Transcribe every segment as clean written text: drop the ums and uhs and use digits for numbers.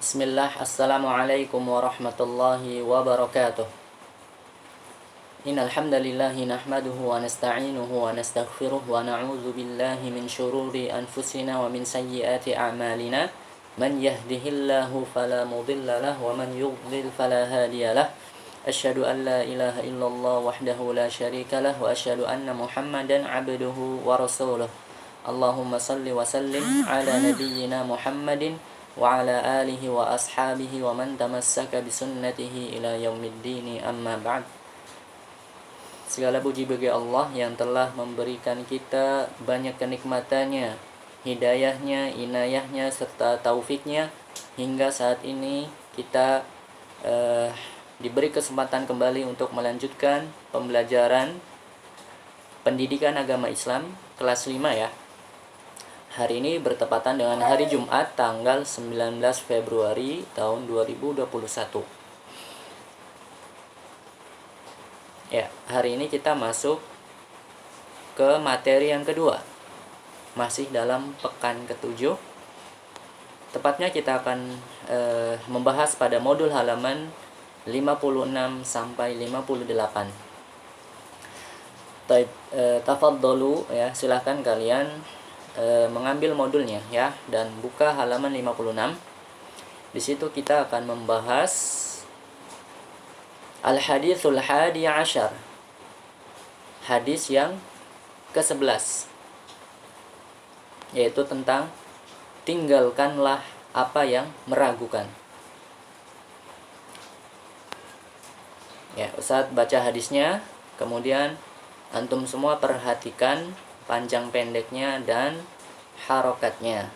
Bismillah, Assalamualaikum warahmatullahi wabarakatuh. Innal hamdalillah nahmaduhu wa nasta'inuhu wa nastaghfiruh wa na'udzu billahi min shururi anfusina wa min sayyiati a'malina. Man yahdihillahu fala mudilla lahu wa man yudlil fala hadiya lahu. Asyhadu an la ilaha illallah wahdahu la syarika lahu wa asyhadu anna Muhammadan 'abduhu wa rasuluh. Allahumma salli wa sallim ala nabiyyina Muhammadin wa ala alihi wa ashabihi wa man tamassaka bisunnatihi ila yaumiddini, amma ba'd. Segala puji bagi Allah yang telah memberikan kita banyak kenikmatannya, hidayahnya, inayahnya, serta taufiknya hingga saat ini kita diberi kesempatan kembali untuk melanjutkan pembelajaran pendidikan agama Islam kelas 5 ya. Hari ini bertepatan dengan hari Jumat tanggal 19 Februari tahun 2021. Ya, hari ini kita masuk ke materi yang kedua. Masih dalam pekan ke-7. Tepatnya kita akan membahas pada modul halaman 56 sampai 58. Tafadhalu ya, silahkan kalian mengambil modulnya ya dan buka halaman 56. Di situ kita akan membahas al-haditsul hadi asyar. Hadis yang ke-11, yaitu tentang tinggalkanlah apa yang meragukan. Ya, Ustaz baca hadisnya, kemudian antum semua perhatikan panjang pendeknya dan harokatnya.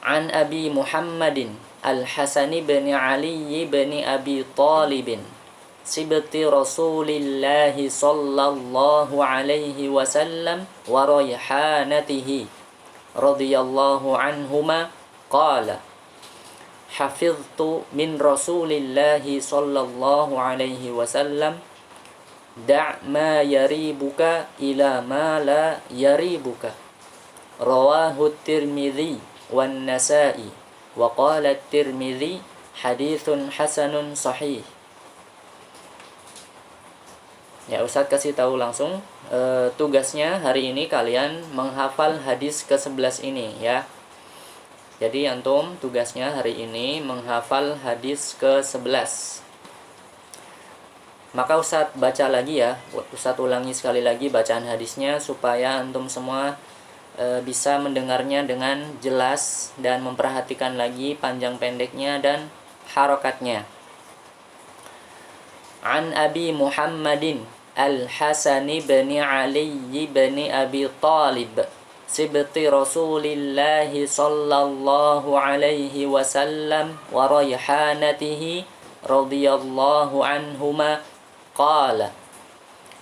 An Abi Muhammadin Al-Hasan bin Ali bin Abi Talib sibti Rasulillah sallallahu alaihi wasallam wa rayhanatihi radhiyallahu anhuma qala hafiztu min Rasulillah sallallahu alaihi wasallam da' ma yaribuka ila ma la yaribuka. Rawahu Tirmidzi wan Nasa'i wa qala Tirmidzi haditsun hasanun sahih. Ya, Ustaz kasih tahu langsung tugasnya hari ini kalian menghafal hadis ke-11 ini ya. Jadi antum tugasnya hari ini menghafal hadis ke-11. Maka Ustaz baca lagi ya, Ustaz ulangi sekali lagi bacaan hadisnya supaya antum semua bisa mendengarnya dengan jelas dan memperhatikan lagi panjang pendeknya dan harokatnya. An Abi Muhammadin Al-Hasan bin Ali bin Abi Talib sibti Rasulillah sallallahu alaihi wasallam wa rayhanatihi radhiyallahu anhuma qala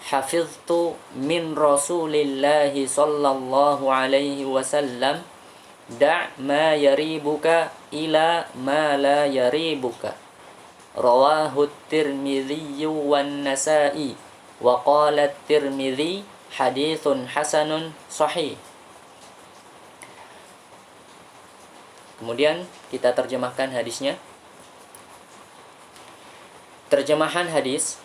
hafiztu min Rasulillah sallallahu alaihi wasallam da' ma yaribuka ila ma la yaribuka. Rawahu Tirmidzi wan Nasa'i wa qala Tirmidzi haditsun hasanun sahih. Kemudian kita terjemahkan hadisnya. Terjemahan hadis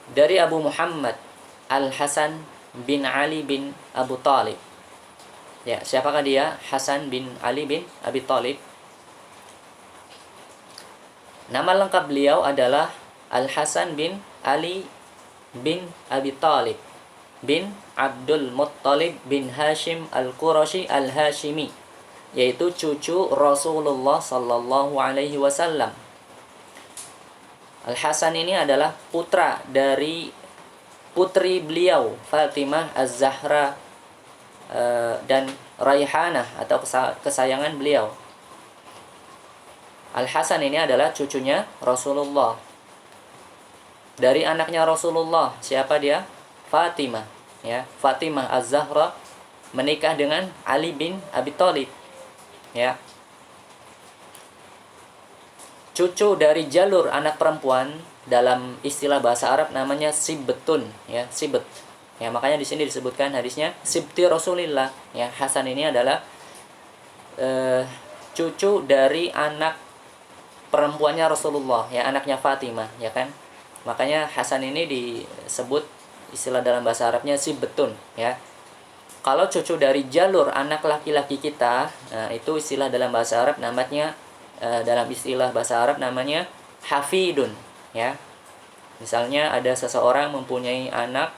dari Abu Muhammad Al-Hasan bin Ali bin Abu Talib. Ya, siapakah dia? Hasan bin Ali bin Abi Talib. Nama lengkap beliau adalah Al-Hasan bin Ali bin Abi Talib bin Abdul Muttalib bin Hashim Al-Qurashi Al-Hashimi, yaitu cucu Rasulullah sallallahu alaihi wasallam. Al-Hasan ini adalah putra dari putri beliau Fatimah Az-Zahra dan Raihanah atau kesayangan beliau. Al-Hasan ini adalah cucunya Rasulullah. Dari anaknya Rasulullah, siapa dia? Fatimah ya. Fatimah Az-Zahra menikah dengan Ali bin Abi Thalib ya. Cucu dari jalur anak perempuan dalam istilah bahasa Arab namanya sibtun ya, sibt. Ya, makanya di sini disebutkan hadisnya sibti Rasulillah ya. Hasan ini adalah cucu dari anak perempuannya Rasulullah, ya, anaknya Fatimah, ya kan. Makanya Hasan ini disebut istilah dalam bahasa Arabnya sibtun, ya. Kalau cucu dari jalur anak laki-laki kita, nah, itu istilah dalam bahasa Arab namanya dalam istilah bahasa Arab namanya hafidun, ya. Misalnya ada seseorang mempunyai anak,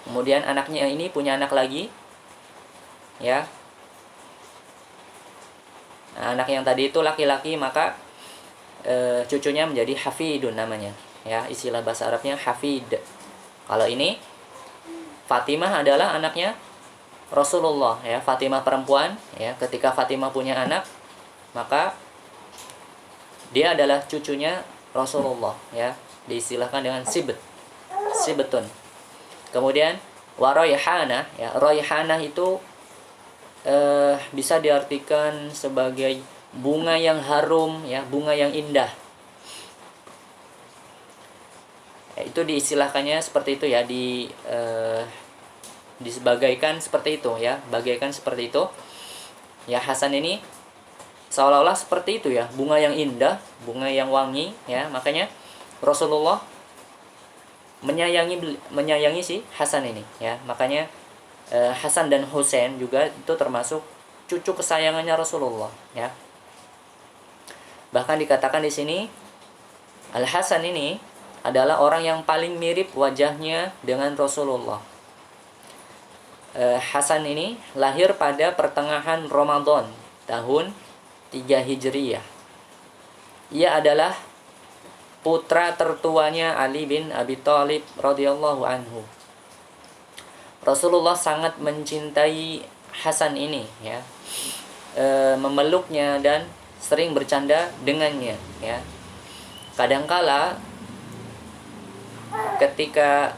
kemudian anaknya ini punya anak lagi, ya. Nah, anak yang tadi itu laki-laki, maka cucunya menjadi hafidun namanya, ya. Istilah bahasa Arabnya hafid. Kalau ini Fatimah adalah anaknya Rasulullah, ya. Fatimah perempuan, ya. Ketika Fatimah punya anak, maka dia adalah cucunya Rasulullah, ya. Diistilahkan dengan sibetun. Kemudian waroyhana, ya. Royhana itu bisa diartikan sebagai bunga yang harum, ya, bunga yang indah. Itu diistilahkannya seperti itu, ya, disebagaikan seperti itu, ya, bagaikan seperti itu. Ya, Hasan ini seolah-olah seperti itu, ya, bunga yang indah, bunga yang wangi, ya. Makanya Rasulullah menyayangi si Hasan ini, ya. Makanya Hasan dan Husain juga itu termasuk cucu kesayangannya Rasulullah, ya. Bahkan dikatakan di sini Al Hasan ini adalah orang yang paling mirip wajahnya dengan Rasulullah. Hasan ini lahir pada pertengahan Ramadan tahun 3 Hijriyah. Ia adalah putra tertuanya Ali bin Abi Thalib radhiyallahu anhu. Rasulullah sangat mencintai Hasan ini, ya. Memeluknya dan sering bercanda dengannya, ya. Kadangkala ketika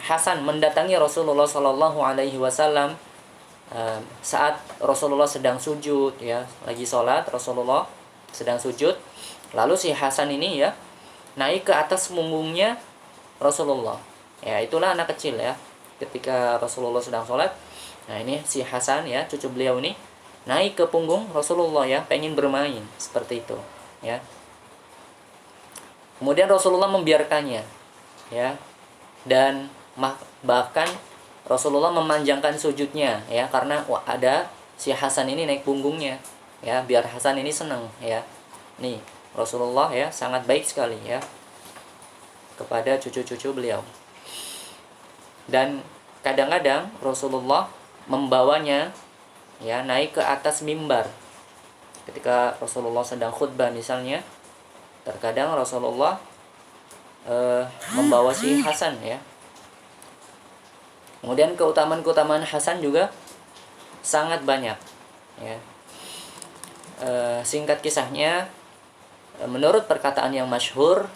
Hasan mendatangi Rasulullah Shallallahu Alaihi Wasallam saat Rasulullah sedang sujud, ya, lagi sholat, Rasulullah sedang sujud, lalu si Hasan ini, ya, naik ke atas punggungnya Rasulullah. Ya, itulah anak kecil, ya, ketika Rasulullah sedang sholat. Nah, ini si Hasan, ya, cucu beliau ini naik ke punggung Rasulullah, ya, pengen bermain seperti itu, ya. Kemudian Rasulullah membiarkannya, ya, dan bahkan Rasulullah memanjangkan sujudnya, ya, karena ada si Hasan ini naik punggungnya, ya, biar Hasan ini senang, ya. Nih, Rasulullah, ya, sangat baik sekali, ya, kepada cucu-cucu beliau. Dan kadang-kadang Rasulullah membawanya, ya, naik ke atas mimbar. Ketika Rasulullah sedang khutbah misalnya, terkadang Rasulullah membawa si Hasan, ya. Kemudian keutamaan Hasan juga sangat banyak, ya. Singkat kisahnya, menurut perkataan yang masyhur,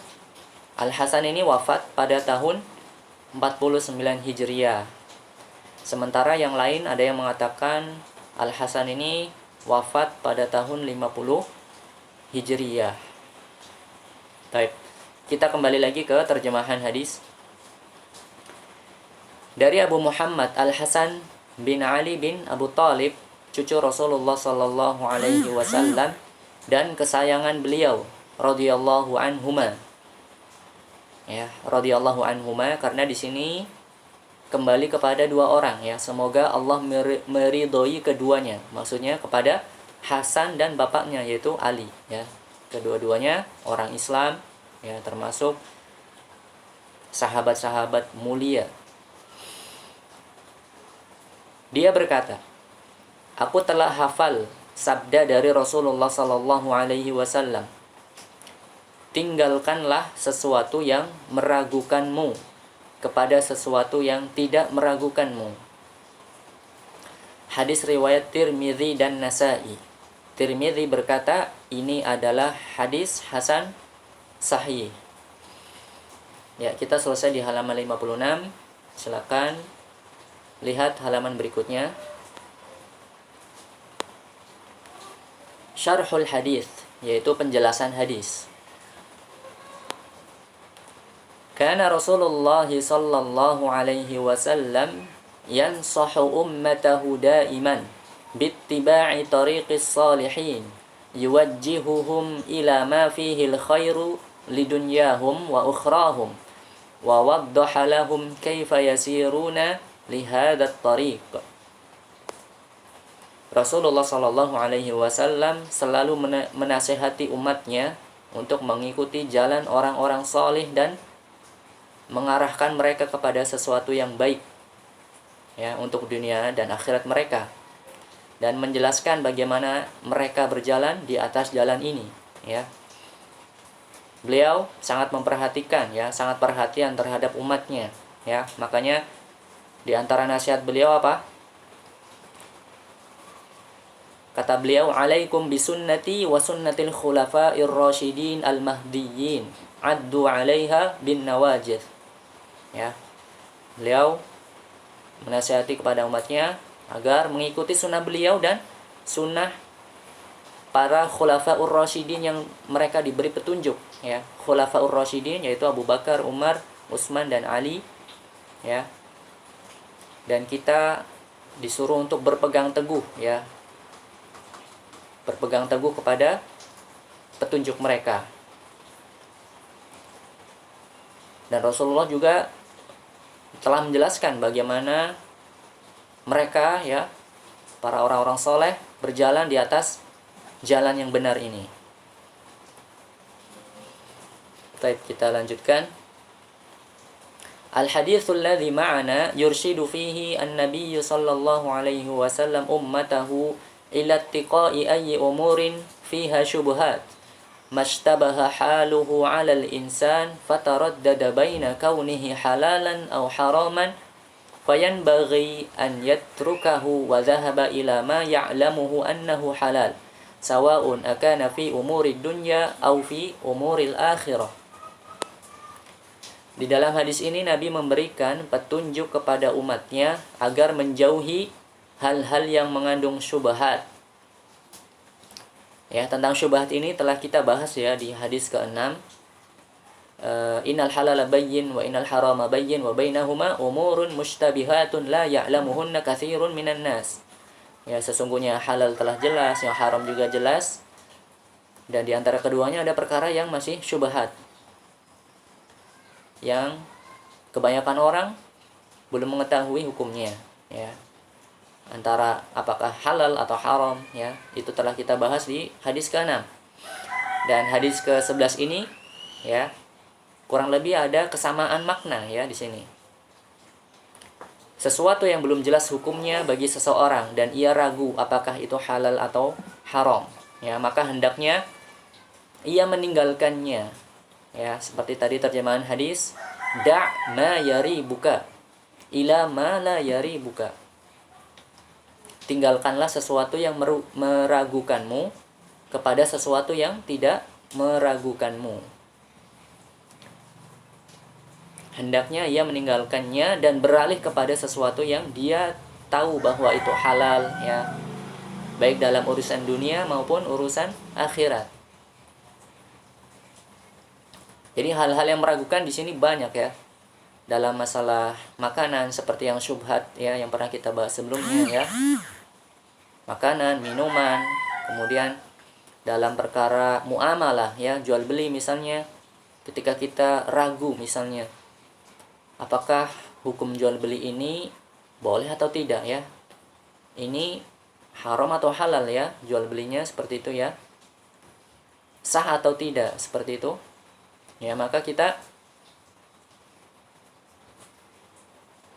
Al Hasan ini wafat pada tahun 49 Hijriah. Sementara yang lain ada yang mengatakan Al Hasan ini wafat pada tahun 50 Hijriah. Baik, kita kembali lagi ke terjemahan hadis. Dari Abu Muhammad Al Hasan bin Ali bin Abu Thalib, cucu Rasulullah sallallahu alaihi wasallam dan kesayangan beliau radhiyallahu anhuma. Ya, radhiyallahu anhuma, karena di sini kembali kepada dua orang, ya. Semoga Allah meridhoi keduanya. Maksudnya kepada Hasan dan bapaknya yaitu Ali, ya. Kedua-duanya orang Islam, ya, termasuk sahabat-sahabat mulia. Dia berkata, "Aku telah hafal sabda dari Rasulullah sallallahu alaihi wasallam. Tinggalkanlah sesuatu yang meragukanmu kepada sesuatu yang tidak meragukanmu." Hadis riwayat Tirmidzi dan Nasa'i. Tirmidzi berkata, ini adalah hadis hasan sahih. Ya, kita selesai di halaman 56. Silakan lihat halaman berikutnya. Syarhul hadis, yaitu penjelasan hadis. Kana Rasulullah sallallahu alaihi wasallam yansahu ummatahu daiman bittiba'i tariqis salihin yuwajjihuhum ila ma fihi al-khairu lidunyahum wa ukhrahum wa waddaha lahum kaifa yasiruna lihadha at-tariq. Rasulullah Shallallahu Alaihi Wasallam selalu menasehati umatnya untuk mengikuti jalan orang-orang salih dan mengarahkan mereka kepada sesuatu yang baik, ya, untuk dunia dan akhirat mereka, dan menjelaskan bagaimana mereka berjalan di atas jalan ini, ya. Beliau sangat memperhatikan, ya, sangat perhatian terhadap umatnya, ya. Makanya di antara nasihat beliau apa? Kata beliau, "Alaikum bisunnati wa sunnatil khulafa'ir rasyidin al-mahdiyyin. Addu 'alaiha bin nawajid." Ya. Beliau menasihati kepada umatnya agar mengikuti sunnah beliau dan sunnah para khulafa'ur rasyidin yang mereka diberi petunjuk, ya. Khulafa'ur rasyidin yaitu Abu Bakar, Umar, Utsman dan Ali, ya. Dan kita disuruh untuk berpegang teguh, ya. Berpegang teguh kepada petunjuk mereka. Dan Rasulullah juga telah menjelaskan bagaimana mereka, ya, para orang-orang soleh berjalan di atas jalan yang benar ini. Baik, kita lanjutkan. Al-haditsul ladzi ma'ana yurshidu fihi an-nabiy sallallahu alaihi wasallam ummatahu ila ittiqa'i ayyi umurin fiha syubhat mashtabaha haluhu 'ala al-insan fataraddada baina kaunihi halalan aw haraman fayanbaghi an yatrukahu wa dhahaba ila ma ya'lamuhu annahu halal sawa'un akana fi umuri dunya aw fi umuril akhirah. Di dalam hadis ini Nabi memberikan petunjuk kepada umatnya agar menjauhi hal-hal yang mengandung syubhat. Ya, tentang syubhat ini telah kita bahas, ya, di hadis ke-6. Innal halala bayyin wa innal harama bayyin wa bainahuma umurun mushtabihatun la ya'lamuhunna katsirun minan nas. Ya, sesungguhnya halal telah jelas, yang haram juga jelas. Dan di antara keduanya ada perkara yang masih syubhat, yang kebanyakan orang belum mengetahui hukumnya, ya. Antara apakah halal atau haram, ya, itu telah kita bahas di hadis ke-6. Dan hadis ke-11 ini, ya, kurang lebih ada kesamaan makna, ya, di sini. Sesuatu yang belum jelas hukumnya bagi seseorang dan ia ragu apakah itu halal atau haram, ya, maka hendaknya ia meninggalkannya, ya. Seperti tadi terjemahan hadis, da' ma yaribuka ila ma la yaribuka. Tinggalkanlah sesuatu yang meragukanmu kepada sesuatu yang tidak meragukanmu. Hendaknya ia meninggalkannya dan beralih kepada sesuatu yang dia tahu bahwa itu halal, ya, baik dalam urusan dunia maupun urusan akhirat. Jadi hal-hal yang meragukan di sini banyak, ya. Dalam masalah makanan seperti yang syubhat, ya, yang pernah kita bahas sebelumnya, ya. Makanan, minuman, kemudian dalam perkara muamalah, ya, jual beli misalnya, ketika kita ragu misalnya apakah hukum jual beli ini boleh atau tidak, ya, ini haram atau halal, ya, jual belinya seperti itu, ya, sah atau tidak seperti itu, ya, maka kita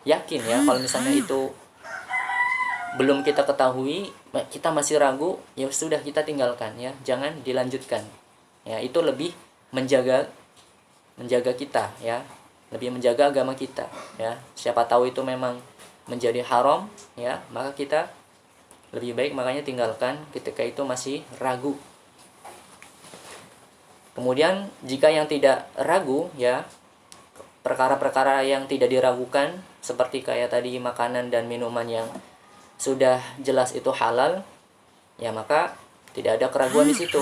yakin, ya, kalau misalnya itu belum kita ketahui, kita masih ragu, ya sudah, kita tinggalkan, ya, jangan dilanjutkan, ya. Itu lebih menjaga kita, ya, lebih menjaga agama kita, ya. Siapa tahu itu memang menjadi haram, ya, maka kita lebih baik makanya tinggalkan ketika itu masih ragu. Kemudian jika yang tidak ragu, ya, perkara-perkara yang tidak diragukan seperti kayak tadi makanan dan minuman yang sudah jelas itu halal, ya, maka tidak ada keraguan di situ.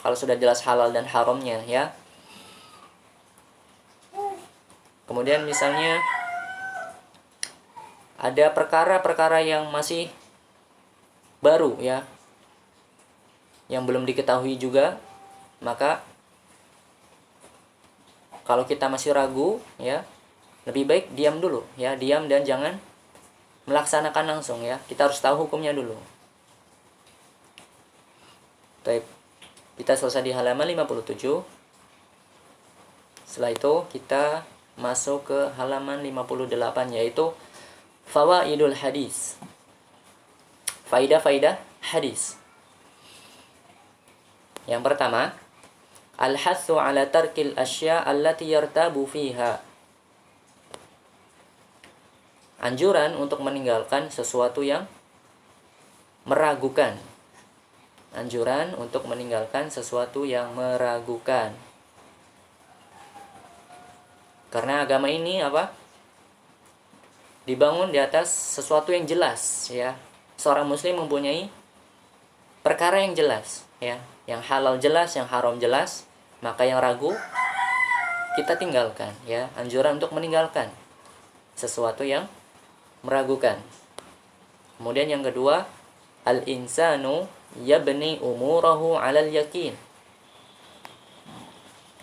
Kalau sudah jelas halal dan haramnya, ya. Kemudian misalnya ada perkara-perkara yang masih baru ya, yang belum diketahui juga, maka kalau kita masih ragu ya, lebih baik diam dulu ya, diam dan jangan melaksanakan langsung ya. Kita harus tahu hukumnya dulu. Baik, kita selesai di halaman 57. Setelah itu kita masuk ke halaman 58, yaitu fawaidul hadis. Faidah-faidah hadis. Yang pertama, al-hathu ala tarkil asya allati yartabu fiha. Anjuran untuk meninggalkan sesuatu yang meragukan. Anjuran untuk meninggalkan sesuatu yang meragukan. Karena agama ini apa? Dibangun di atas sesuatu yang jelas ya. Seorang muslim mempunyai perkara yang jelas ya, yang halal jelas, yang haram jelas, maka yang ragu kita tinggalkan ya. Anjuran untuk meninggalkan sesuatu yang meragukan. Kemudian yang kedua, al-insanu yabni umurahu 'alal yakin.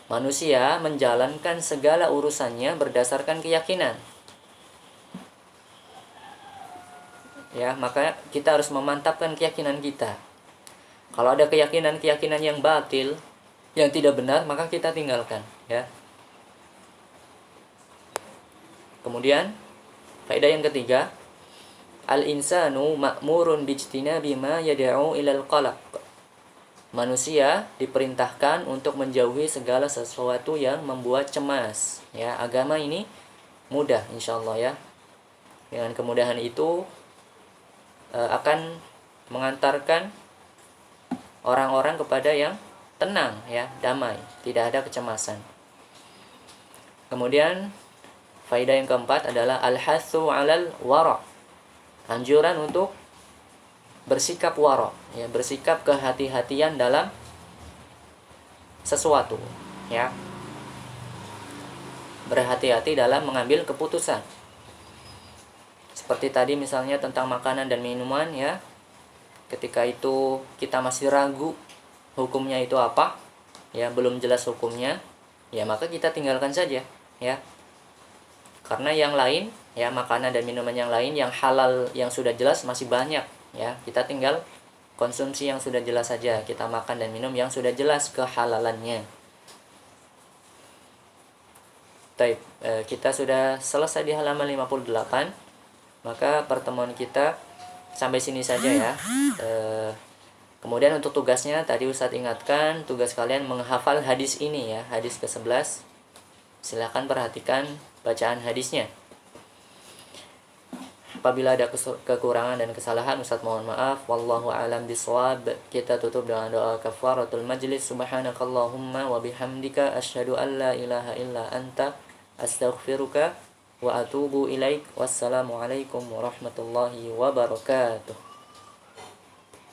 Manusia menjalankan segala urusannya berdasarkan keyakinan. Ya, maka kita harus memantapkan keyakinan kita. Kalau ada keyakinan-keyakinan yang batil, yang tidak benar, maka kita tinggalkan, ya. Kemudian faedah yang ketiga, al-insanu ma'murun bijtinabi ma yad'u ilal qalaq. Manusia diperintahkan untuk menjauhi segala sesuatu yang membuat cemas. Ya, agama ini mudah insyaallah ya. Dengan kemudahan itu akan mengantarkan orang-orang kepada yang tenang ya, damai, tidak ada kecemasan. Kemudian faedah yang keempat adalah al-hathu 'alal wara'. Anjuran untuk bersikap wara', ya, bersikap kehati-hatian dalam sesuatu, ya. Berhati-hati dalam mengambil keputusan. Seperti tadi misalnya tentang makanan dan minuman ya. Ketika itu kita masih ragu hukumnya itu apa, ya, belum jelas hukumnya, ya maka kita tinggalkan saja, ya. Karena yang lain, ya, makanan dan minuman yang lain yang halal yang sudah jelas masih banyak, ya. Kita tinggal konsumsi yang sudah jelas saja, kita makan dan minum yang sudah jelas kehalalannya. Baik, kita sudah selesai di halaman 58. Maka pertemuan kita sampai sini saja ya. Kemudian untuk tugasnya tadi Ustadz ingatkan, tugas kalian menghafal hadis ini ya, hadis ke-11. Silakan perhatikan bacaan hadisnya. Apabila ada kekurangan dan kesalahan, Ustadz mohon maaf. Wallahu a'lam bishawab. Kita tutup dengan doa kafaratul majlis. Subhanakallahumma wa bihamdika asyhadu an la ilaha illa anta astaghfiruka wa atubu ilaik. Wassalamualaikum warahmatullahi wabarakatuh.